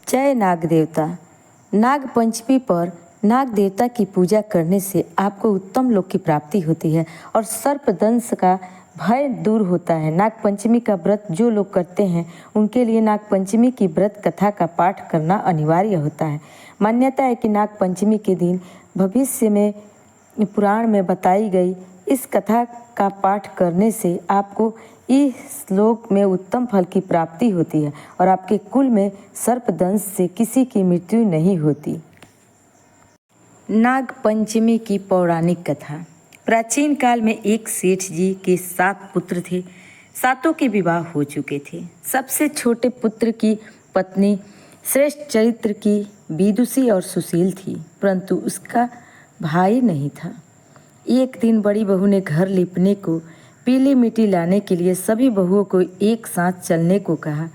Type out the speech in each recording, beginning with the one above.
जय नाग देवता। नाग पंचमी पर नाग देवता की पूजा करने से आपको उत्तम लोक की प्राप्ति होती है और सर्पदंश का भय दूर होता है। नाग पंचमी का व्रत जो लोग करते हैं उनके लिए नाग पंचमी की व्रत कथा का पाठ करना अनिवार्य होता है। मान्यता है कि नाग पंचमी के दिन भविष्य में पुराण में बताई गई इस कथा का पाठ करने से आपको इस श्लोक में उत्तम फल की प्राप्ति होती है और आपके कुल में सर्पदंश से किसी की मृत्यु नहीं होती। नाग पंचमी की पौराणिक कथा। प्राचीन काल में एक सेठ जी के 7 पुत्र थे। सातों के विवाह हो चुके थे। सबसे छोटे पुत्र की पत्नी श्रेष्ठ चरित्र की विदुषी और सुशील थी, परंतु उसका भाई नहीं था। एक दिन बड़ी बहू ने घर लिपने को पीली मिट्टी लाने के लिए सभी बहुओं को एक साथ चलने को कहा,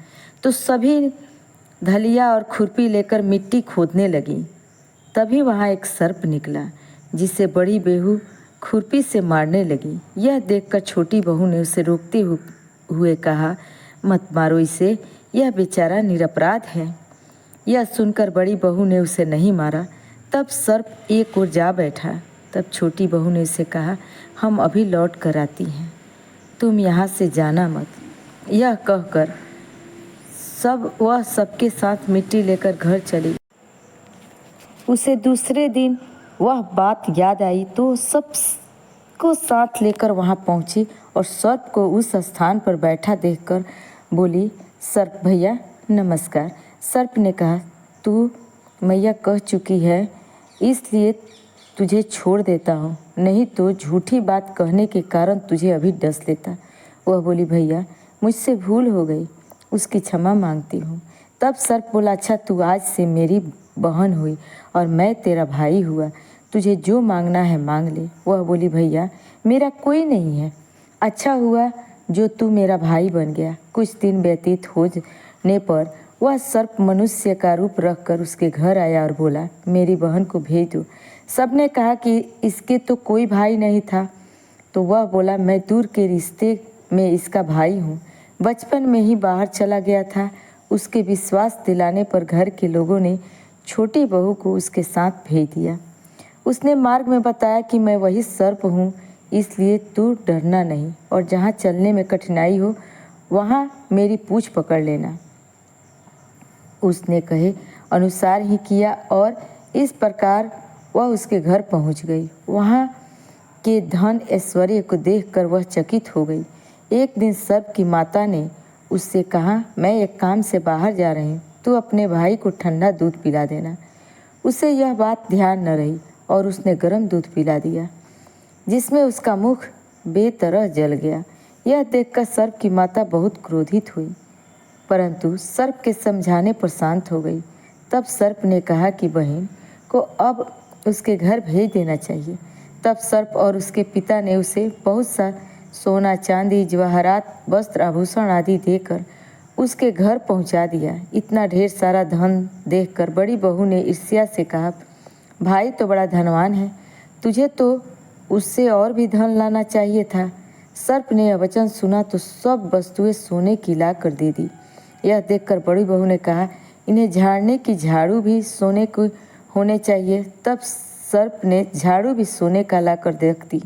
तो सभी धलिया और खुरपी लेकर मिट्टी खोदने लगी। तभी वहाँ एक सर्प निकला, जिसे बड़ी बहू खुरपी से मारने लगी। यह देखकर छोटी बहू ने उसे रोकते हुए कहा, मत मारो इसे, यह बेचारा निरपराध है। यह सुनकर बड़ी बहू ने उसे नहीं मारा। तब सर्प एक ओर जा बैठा। तब छोटी बहू ने उसे कहा, हम अभी लौट कर आती हैं, तुम यहाँ से जाना मत। यह कहकर वह सबके साथ मिट्टी लेकर घर चली। उसे दूसरे दिन वह बात याद आई तो सबको साथ लेकर वहाँ पहुँची और सर्प को उस स्थान पर बैठा देखकर बोली, सर्प भैया नमस्कार। सर्प ने कहा, तू मैया कह चुकी है इसलिए तुझे छोड़ देता हूँ, नहीं तो झूठी बात कहने के कारण तुझे अभी डस लेता। वह बोली, भैया मुझसे भूल हो गई, उसकी क्षमा मांगती हूँ। तब सर्प बोला, अच्छा तू आज से मेरी बहन हुई और मैं तेरा भाई हुआ, तुझे जो मांगना है मांग ले। वह बोली, भैया मेरा कोई नहीं है, अच्छा हुआ जो तू मेरा भाई बन गया। कुछ दिन व्यतीत होने पर वह सर्प मनुष्य का रूप रखकर उसके घर आया और बोला, मेरी बहन को भेज दो। सबने कहा कि इसके तो कोई भाई नहीं था, तो वह बोला, मैं दूर के रिश्ते में इसका भाई हूँ, बचपन में ही बाहर चला गया था। उसके विश्वास दिलाने पर घर के लोगों ने छोटी बहू को उसके साथ भेज दिया। उसने मार्ग में बताया कि मैं वही सर्प हूँ, इसलिए तू डरना नहीं और जहाँ चलने में कठिनाई हो वहाँ मेरी पूँछ पकड़ लेना। उसने कहे अनुसार ही किया और इस प्रकार वह उसके घर पहुंच गई। वहाँ के धन ऐश्वर्य को देखकर वह चकित हो गई। एक दिन सर्प की माता ने उससे कहा, मैं एक काम से बाहर जा रही हूँ, तू अपने भाई को ठंडा दूध पिला देना। उसे यह बात ध्यान न रही और उसने गर्म दूध पिला दिया, जिसमें उसका मुख बेतरह जल गया। यह देखकर सर्प की माता बहुत क्रोधित हुई, परंतु सर्प के समझाने पर शांत हो गई। तब सर्प ने कहा कि बहन को अब उसके घर भेज देना चाहिए। तब सर्प और उसके पिता ने उसे बहुत सा सोना चांदी जवाहरात वस्त्र आभूषण आदि देकर उसके घर पहुंचा दिया। इतना ढेर सारा धन देखकर बड़ी बहू ने ईर्ष्या से कहा, भाई तो बड़ा धनवान है, तुझे तो उससे और भी धन लाना चाहिए था। सर्प ने यह वचन सुना तो सब वस्तुएं सोने की ला कर दे दी। यह देखकर बड़ी बहू ने कहा, इन्हें झाड़ने की झाड़ू भी सोने की होने चाहिए। तब सर्प ने झाड़ू भी सोने का ला कर रख दी।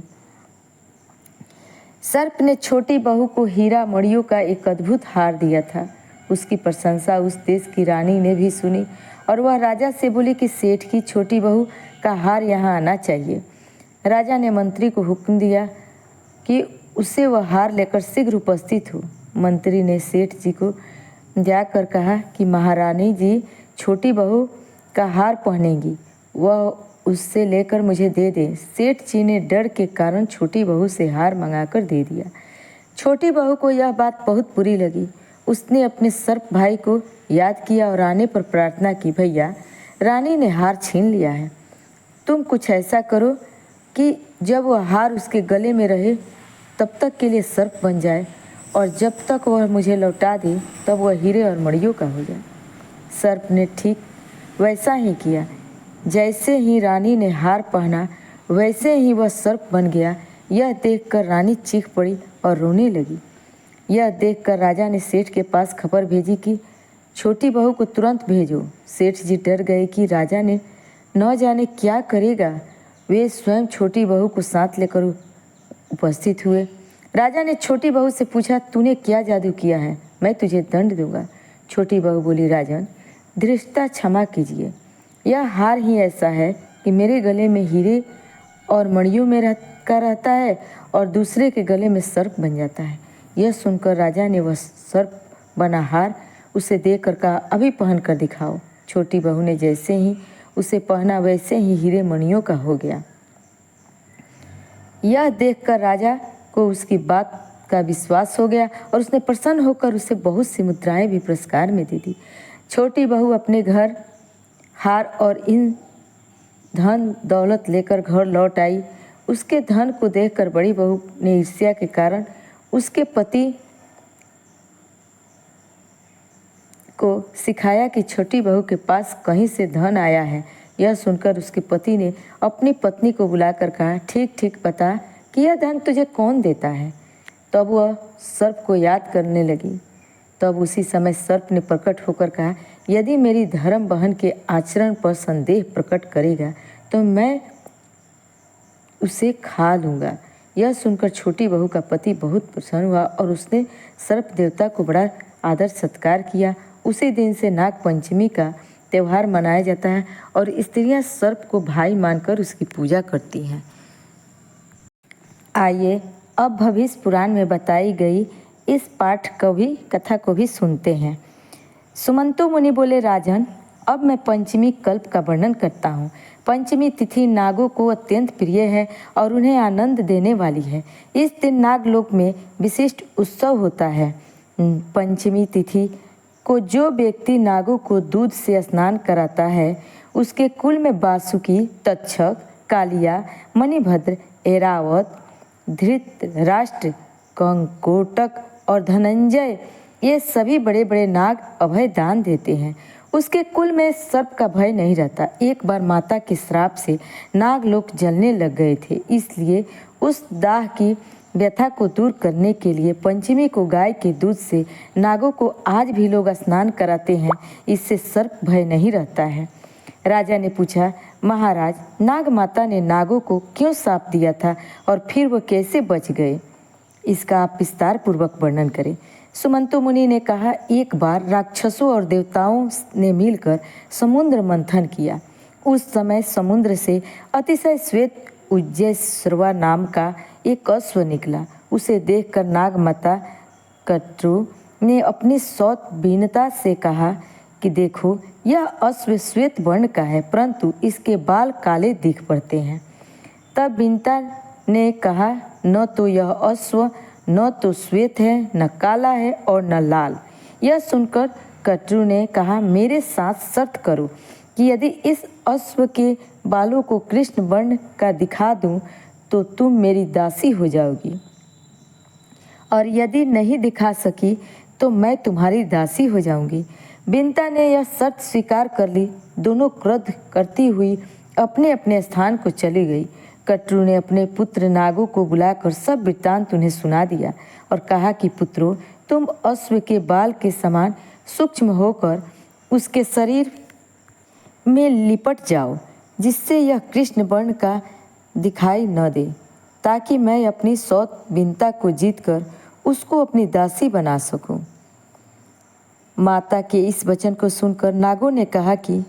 सर्प ने छोटी बहू को हीरा मणियों का एक अद्भुत हार दिया था। उसकी प्रशंसा उस देश की रानी ने भी सुनी और वह राजा से बोली कि सेठ की छोटी बहू का हार यहाँ आना चाहिए। राजा ने मंत्री को हुक्म दिया कि उसे वह हार लेकर शीघ्र उपस्थित हो। मंत्री ने सेठ जी को जाकर कहा कि महारानी जी छोटी बहू का हार पहनेंगी, वह उससे लेकर मुझे दे दें। सेठ जी ने डर के कारण छोटी बहू से हार मंगाकर दे दिया। छोटी बहू को यह बात बहुत बुरी लगी। उसने अपने सर्प भाई को याद किया और आने पर प्रार्थना की, भैया रानी ने हार छीन लिया है, तुम कुछ ऐसा करो कि जब वह हार उसके गले में रहे तब तक के लिए सर्प बन जाए और जब तक वह मुझे लौटा दे तब वह हीरे और मणियों का हो जाए। सर्प ने ठीक वैसा ही किया। जैसे ही रानी ने हार पहना वैसे ही वह सर्प बन गया। यह देखकर रानी चीख पड़ी और रोने लगी। यह देखकर राजा ने सेठ के पास खबर भेजी कि छोटी बहू को तुरंत भेजो। सेठ जी डर गए कि राजा ने न जाने क्या करेगा। वे स्वयं छोटी बहू को साथ लेकर उपस्थित हुए। राजा ने छोटी बहू से पूछा, तूने क्या जादू किया है? मैं तुझे दंड दूंगा। छोटी बहू बोली, राजन धृष्टता क्षमा कीजिए, यह हार ही ऐसा है कि मेरे गले में हीरे और मणियों में रहता है और दूसरे के गले में सर्प बन जाता है। यह सुनकर राजा ने वह सर्प बना हार उसे देकर कहा, अभी पहन कर दिखाओ। छोटी बहू ने जैसे ही उसे पहना वैसे ही हीरे मणियों का हो गया। यह देखकर राजा को उसकी बात का विश्वास हो गया और उसने प्रसन्न होकर उसे बहुत सी मुद्राएं भी पुरस्कार में दे दी। छोटी बहू अपने घर हार और इन धन दौलत लेकर घर लौट आई। उसके धन को देखकर बड़ी बहू ने ईर्ष्या के कारण उसके पति को सिखाया कि छोटी बहू के पास कहीं से धन आया है। यह सुनकर उसके पति ने अपनी पत्नी को बुलाकर कहा, ठीक ठीक बता कि यह धन तुझे कौन देता है। तब वह सर्प को याद करने लगी। तब उसी समय सर्प ने प्रकट होकर कहा, यदि मेरी धर्म बहन के आचरण पर संदेह प्रकट करेगा तो मैं उसे खा लूँगा। यह सुनकर छोटी बहू का पति बहुत प्रसन्न हुआ और उसने सर्प देवता को बड़ा आदर सत्कार किया। उसी दिन से नाग पंचमी का त्यौहार मनाया जाता है और स्त्रियां सर्प को भाई मानकर उसकी पूजा करती हैं। आइए अब भविष्य पुराण में बताई गई इस पाठ कथा को भी सुनते हैं। सुमंतो मुनि बोले, राजन अब मैं पंचमी कल्प का वर्णन करता हूँ। पंचमी तिथि नागों को अत्यंत प्रिय है और उन्हें आनंद देने वाली है। इस दिन नागलोक में विशिष्ट उत्सव होता है। पंचमी तिथि को जो व्यक्ति नागों को दूध से स्नान कराता है उसके कुल में वासुकी, तक्षक, कालिया, मणिभद्र, ऐरावत, धृतराष्ट्र, कंकोटक और धनंजय ये सभी बड़े बड़े नाग अभय दान देते हैं। उसके कुल में सर्प का भय नहीं रहता। एक बार माता के श्राप से नागलोक जलने लग गए थे, इसलिए उस दाह की व्यथा को दूर करने के लिए पंचमी को गाय के दूध से नागों को आज भी लोग स्नान कराते हैं। इससे सर्प भय नहीं रहता है। राजा ने पूछा, महाराज नाग माता ने नागों को क्यों शाप दिया था और फिर वो कैसे बच गए? इसका आप विस्तार पूर्वक वर्णन करें। सुमंतो मुनि ने कहा, एक बार राक्षसों और देवताओं ने मिलकर समुद्र मंथन किया। उस समय समुद्र से अतिशय श्वेत उज्जैश्रवा नाम का एक अश्व निकला। उसे देखकर नाग माता कट्रु ने अपनी सौत बीनता से कहा कि देखो यह अश्व श्वेत वर्ण का है, परंतु इसके बाल काले दिख पड़ते हैं। तब बीनता ने कहा, न तो यह अश्व न तो श्वेत है, न काला है और न लाल। यह सुनकर कट्रु ने कहा, मेरे साथ शर्त करो कि यदि इस अश्व के बालों को कृष्ण वर्ण का दिखा दूं तो तुम मेरी दासी हो जाओगी, और यदि नहीं दिखा सकी तो मैं तुम्हारी दासी हो जाऊंगी। बिनता ने यह शर्त स्वीकार कर ली। दोनों क्रोध करती हुई अपने अपने स्थान को चली गई। कट्रु ने अपने पुत्र नागों को बुलाकर सब वृत्तांत उन्हें सुना दिया और कहा कि पुत्रों, तुम अश्व के बाल के समान सूक्ष्म होकर उसके शरीर में लिपट जाओ, जिससे यह कृष्ण वर्ण का दिखाई न दे, ताकि मैं अपनी सौत बिनता को जीतकर उसको अपनी दासी बना सकूं। माता के इस वचन को सुनकर नागों ने कहा कि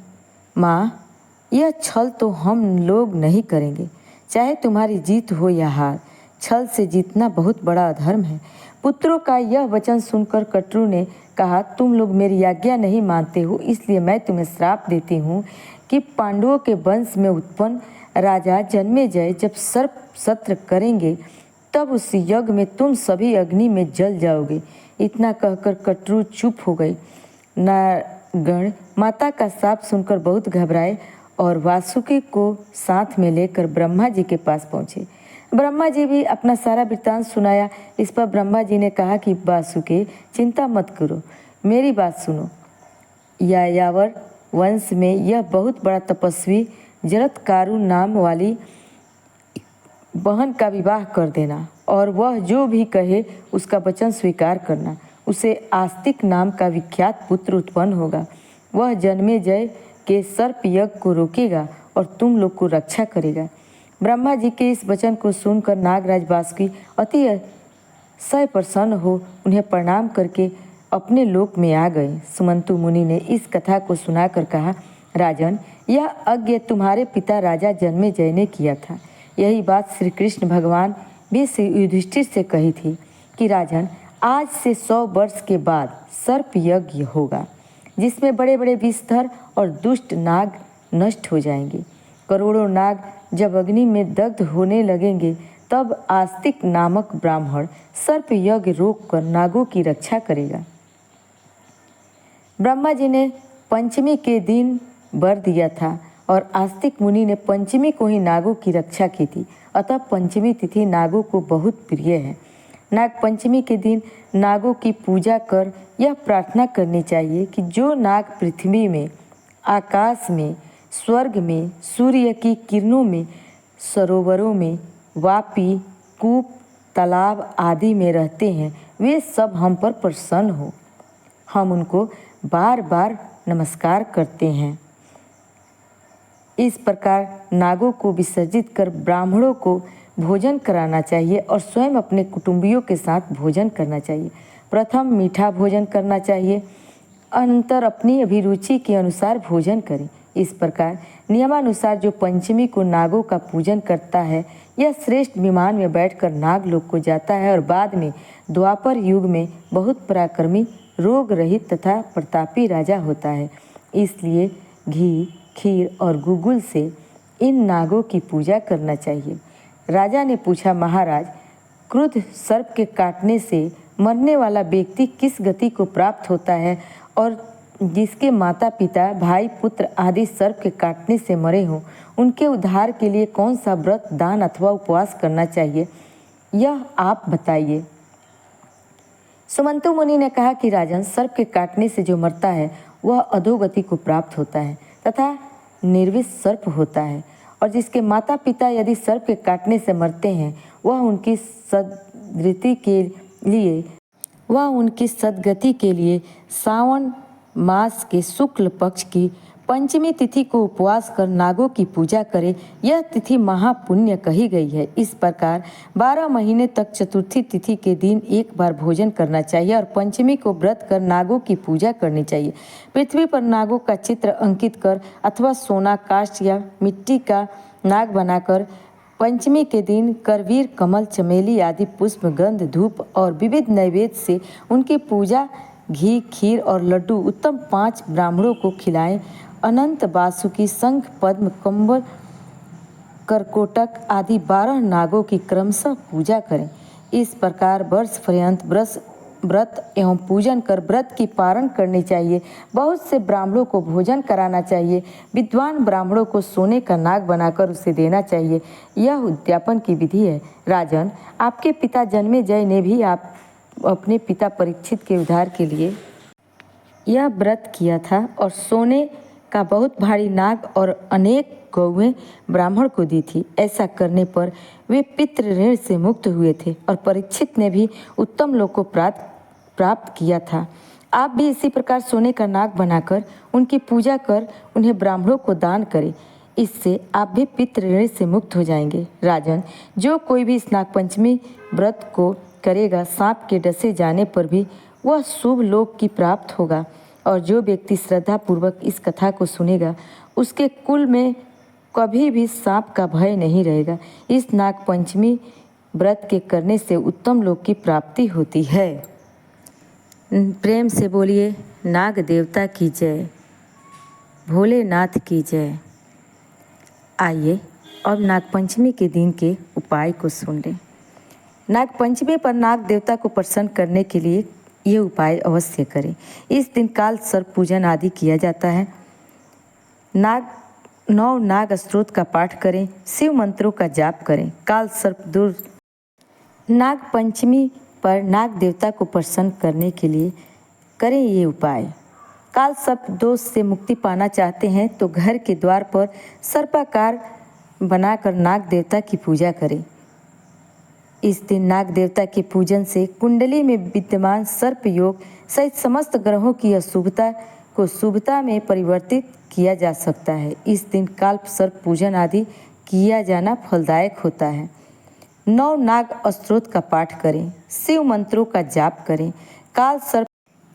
माँ, यह छल तो हम लोग नहीं करेंगे, चाहे तुम्हारी जीत हो या हार। छल से जीतना बहुत बड़ा अधर्म है। पुत्रों का यह वचन सुनकर कट्रु ने कहा, तुम लोग मेरी आज्ञा नहीं मानते हो, इसलिए मैं तुम्हें श्राप देती हूँ कि पांडवों के वंश में उत्पन्न राजा जन्मेजय जब सर्प सत्र करेंगे तब उस यज्ञ में तुम सभी अग्नि में जल जाओगे। इतना कहकर कट्रु चुप हो गई। नागगण माता का शाप सुनकर बहुत घबराए और वासुकी को साथ में लेकर ब्रह्मा जी के पास पहुँचे। ब्रह्मा जी भी अपना सारा वृत्तांत सुनाया। इस पर ब्रह्मा जी ने कहा कि वासुकी, चिंता मत करो, मेरी बात सुनो। यायावर वंश में यह बहुत बड़ा तपस्वी जरत्कारु नाम वाली बहन का विवाह कर देना और वह जो भी कहे उसका वचन स्वीकार करना। उसे आस्तिक नाम का विख्यात पुत्र उत्पन्न होगा। वह जन्मेजय के सर्प यज्ञ को रोकेगा और तुम लोग को रक्षा करेगा। ब्रह्मा जी के इस वचन को सुनकर नागराज बासुकी अति सह प्रसन्न हो उन्हें प्रणाम करके अपने लोक में आ गए। सुमंतु मुनि ने इस कथा को सुनाकर कहा, राजन, यह यज्ञ तुम्हारे पिता राजा जन्मेजय ने किया था। यही बात श्री कृष्ण भगवान भी श्री युधिष्ठिर से कही थी कि राजन, आज से 100 वर्ष के बाद सर्प यज्ञ होगा, जिसमें बड़े बड़े विषधर और दुष्ट नाग नष्ट हो जाएंगे। करोड़ों नाग जब अग्नि में दग्ध होने लगेंगे, तब आस्तिक नामक ब्राह्मण सर्प यज्ञ रोककर नागों की रक्षा करेगा। ब्रह्मा जी ने पंचमी के दिन वर दिया था और आस्तिक मुनि ने पंचमी को ही नागों की रक्षा की थी। अतः पंचमी तिथि नागों को बहुत प्रिय है। नाग पंचमी के दिन नागों की पूजा कर यह प्रार्थना करनी चाहिए कि जो नाग पृथ्वी में, आकाश में, स्वर्ग में, सूर्य की किरणों में, सरोवरों में, वापी, कूप, तालाब आदि में रहते हैं, वे सब हम पर प्रसन्न हो। हम उनको बार बार नमस्कार करते हैं। इस प्रकार नागों को विसर्जित कर ब्राह्मणों को भोजन कराना चाहिए और स्वयं अपने कुटुंबियों के साथ भोजन करना चाहिए। प्रथम मीठा भोजन करना चाहिए, अनंतर अपनी अभिरुचि के अनुसार भोजन करें। इस प्रकार नियमानुसार जो पंचमी को नागों का पूजन करता है, यह श्रेष्ठ विमान में बैठकर नागलोक को जाता है और बाद में द्वापर युग में बहुत पराक्रमी, रोग रहित तथा प्रतापी राजा होता है। इसलिए घी, खीर और गुगुल से इन नागों की पूजा करना चाहिए। राजा ने पूछा, महाराज, क्रुद्ध सर्प के काटने से मरने वाला व्यक्ति किस गति को प्राप्त होता है और जिसके माता पिता, भाई, पुत्र आदि सर्प के काटने से मरे हों, उनके उद्धार के लिए कौन सा व्रत, दान अथवा उपवास करना चाहिए, यह आप बताइए। सुमंतु मुनि ने कहा कि राजन, सर्प के काटने से जो मरता है वह अधोगति को प्राप्त होता है तथा निर्विष सर्प होता है, और जिसके माता पिता यदि सर्प के काटने से मरते हैं वह उनकी सद्गति के लिए सावन मास के शुक्ल पक्ष की पंचमी तिथि को उपवास कर नागों की पूजा करे। यह तिथि महापुण्य कही गई है। इस प्रकार 12 महीने तक चतुर्थी तिथि के दिन एक बार भोजन करना चाहिए और पंचमी को व्रत कर नागों की पूजा करनी चाहिए। पृथ्वी पर नागों का चित्र अंकित कर अथवा सोना, काष्ठ या मिट्टी का नाग बनाकर पंचमी के दिन करवीर, कमल, चमेली आदि पुष्प, गंध, धूप और विविध नैवेद्य से उनकी पूजा, घी, खीर और लड्डू उत्तम 5 ब्राह्मणों को खिलाएं। अनंत, वासुकी, शंख, पद्म, कंबल, करकोटक आदि 12 नागों की क्रमशः पूजा करें। इस प्रकार वर्ष पर्यंत व्रत एवं पूजन कर व्रत की पारण करनी चाहिए। बहुत से ब्राह्मणों को भोजन कराना चाहिए। विद्वान ब्राह्मणों को सोने का नाग बनाकर उसे देना चाहिए। यह उद्यापन की विधि है। राजन, आपके पिता जन्मेजय ने भी अपने पिता परीक्षित के उद्धार के लिए यह व्रत किया था और सोने का बहुत भारी नाग और अनेक गौएं ब्राह्मण को दी थी। ऐसा करने पर वे पितृ ऋण से मुक्त हुए थे और परीक्षित ने भी उत्तम लोक को प्राप्त किया था। आप भी इसी प्रकार सोने का नाग बनाकर उनकी पूजा कर उन्हें ब्राह्मणों को दान करें। इससे आप भी पितृ ऋण से मुक्त हो जाएंगे। राजन, जो कोई भी इस नागपंचमी व्रत को करेगा, सांप के डसे जाने पर भी वह शुभ लोक की प्राप्त होगा, और जो व्यक्ति श्रद्धापूर्वक इस कथा को सुनेगा उसके कुल में कभी भी सांप का भय नहीं रहेगा। इस नागपंचमी व्रत के करने से उत्तम लोक की प्राप्ति होती है। प्रेम से बोलिए नाग देवता की जय, भोलेनाथ की जय। आइए अब नागपंचमी के दिन के उपाय को सुन लें। नागपंचमी पर नाग देवता को प्रसन्न करने के लिए ये उपाय अवश्य करें। इस दिन काल सर्प पूजन आदि किया जाता है। 9 नाग स्तोत्र का पाठ करें, शिव मंत्रों का जाप करें। काल सर्प दूर। नाग पंचमी पर नाग देवता को प्रसन्न करने के लिए करें ये उपाय। काल सर्प दोष से मुक्ति पाना चाहते हैं तो घर के द्वार पर सर्पाकार बनाकर नाग देवता की पूजा करें। इस दिन नाग देवता के पूजन से कुंडली में विद्यमान सर्प योग सहित समस्त ग्रहों की अशुभता को शुभता में परिवर्तित किया जा सकता है। इस दिन काल्प सर्प पूजन आदि किया जाना फलदायक होता है। 9 नाग स्तोत्र का पाठ करें, शिव मंत्रों का जाप करें।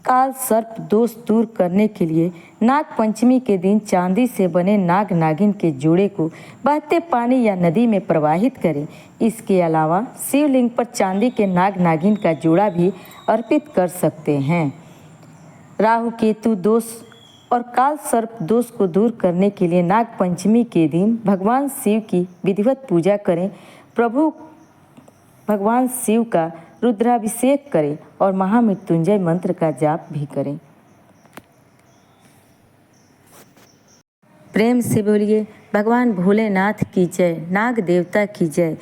काल सर्प दोष दूर करने के लिए नाग पंचमी के दिन चांदी से बने नाग नागिन के जोड़े को बहते पानी या नदी में प्रवाहित करें। इसके अलावा शिवलिंग पर चांदी के नाग नागिन का जोड़ा भी अर्पित कर सकते हैं। राहु केतु दोष और काल सर्प दोष को दूर करने के लिए नाग पंचमी के दिन भगवान शिव की विधिवत पूजा करें। प्रभु भगवान शिव का रुद्राभिषेक करें और महामृत्युंजय मंत्र का जाप भी करें। प्रेम से बोलिए भगवान भोलेनाथ की जय, नाग देवता की जय।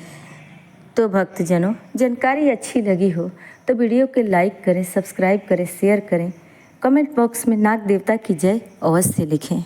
तो भक्तजनों, जानकारी अच्छी लगी हो तो वीडियो को लाइक करें, सब्सक्राइब करें, शेयर करें। कमेंट बॉक्स में नाग देवता की जय अवश्य लिखें।